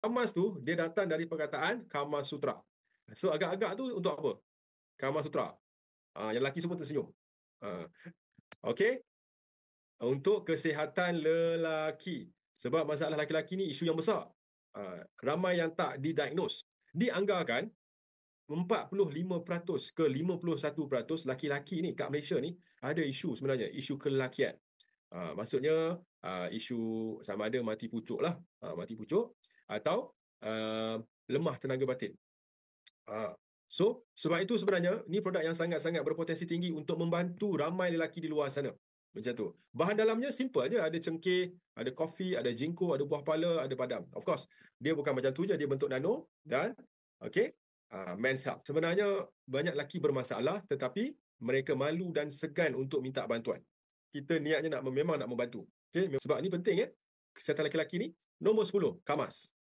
Kamas tu dia datang dari perkataan Kama Sutra. So agak-agak tu untuk apa? Kama Sutra. Yang lelaki semua tersenyum. Okey. Untuk kesihatan lelaki. Sebab masalah lelaki ni isu yang besar. Ramai yang tak didiagnose. Dianggarkan 45% ke 51% lelaki-lelaki ni kat Malaysia ni ada isu sebenarnya, isu kelelakian. Maksudnya isu sama ada mati pucuk lah, mati pucuk atau lemah tenaga batin. So, sebab itu sebenarnya ni produk yang sangat-sangat berpotensi tinggi untuk membantu ramai lelaki di luar sana. Macam tu. Bahan dalamnya simple aja, ada cengkeh, ada kopi, ada jingko, ada buah pala, ada padam. Of course, dia bukan macam tu je, dia bentuk nano dan okey, men's health. Sebenarnya banyak lelaki bermasalah tetapi mereka malu dan segan untuk minta bantuan. Kita niatnya memang nak membantu. Okey, sebab ni penting kesihatan lelaki-lelaki ni. Nombor 10, Kamas.